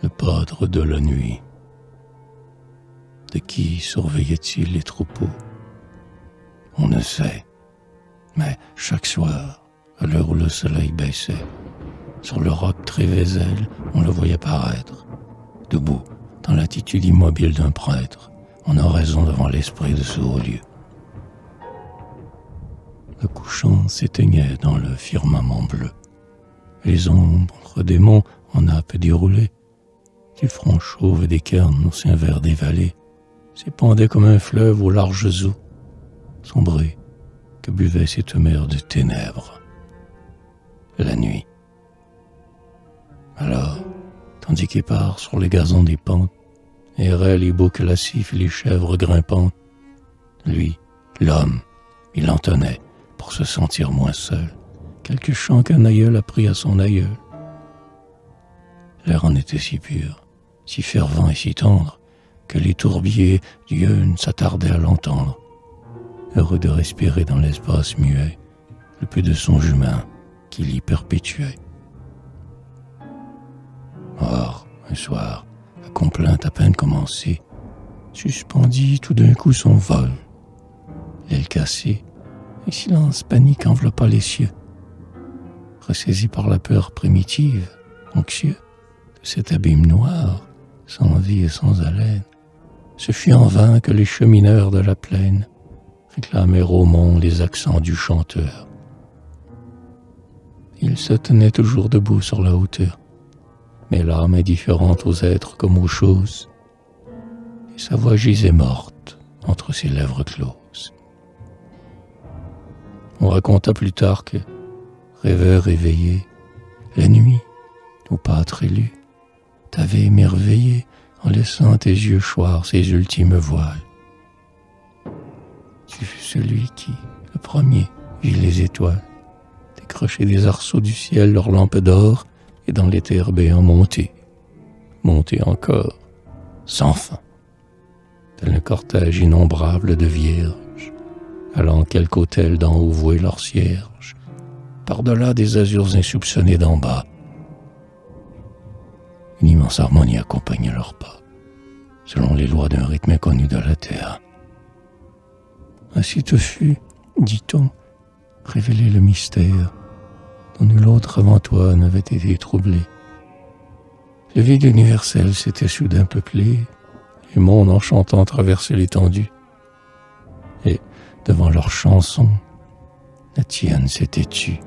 le padre de la nuit. De qui surveillait-il les troupeaux? On ne sait, mais chaque soir, à l'heure où le soleil baissait, sur le roc Trévézel, on le voyait paraître, debout, dans l'attitude immobile d'un prêtre, en oraison devant l'esprit de ce haut lieu. Le couchant s'éteignait dans le firmament bleu. Les ombres des monts en nappes déroulées, du front chauve des cairns au sein vert des vallées, s'épandaient comme un fleuve aux larges eaux, sombrées, que buvait cette mer de ténèbres. La nuit. Alors, tandis qu'épars sur les gazons des pentes, erraient les boucs lascifs et les chèvres grimpantes, lui, l'homme, il entonnait, pour se sentir moins seul, quelque chant qu'un aïeul apprit à son aïeul. L'air en était si pur, si fervent et si tendre, que les tourbiers d'yeux s'attardaient à l'entendre, heureux de respirer dans l'espace muet le peu de songe humain qu'il y perpétuait. Or, un soir, la complainte à peine commencée, suspendit tout d'un coup son vol. L'aile cassée, un silence panique enveloppa les cieux. Ressaisi par la peur primitive, anxieux, de cet abîme noir, sans vie et sans haleine, ce fut en vain que les chemineurs de la plaine réclamèrent au monde les accents du chanteur. Il se tenait toujours debout sur la hauteur, mais l'âme indifférente aux êtres comme aux choses, et sa voix gisait morte entre ses lèvres closes. On raconta plus tard que, rêveur éveillé, la nuit, au pâtre élu, t'avait émerveillé en laissant tes yeux choir ses ultimes voiles. Tu fus celui qui, le premier, vit les étoiles décrocher des arceaux du ciel leurs lampes d'or et dans l'éther béant monter encore, sans fin, tel un cortège innombrable de vierges, allant quelque autel d'en haut vouer leurs cierges, par-delà des azurs insoupçonnés d'en bas. Une immense harmonie accompagnait leurs pas, selon les lois d'un rythme inconnu de la terre. Ainsi te fut, dit-on, révélé le mystère dont nul autre avant toi n'avait été troublé. Le vide universel s'était soudain peuplé, les mondes en chantant traversaient l'étendue, et, devant leur chanson, la tienne s'était tue.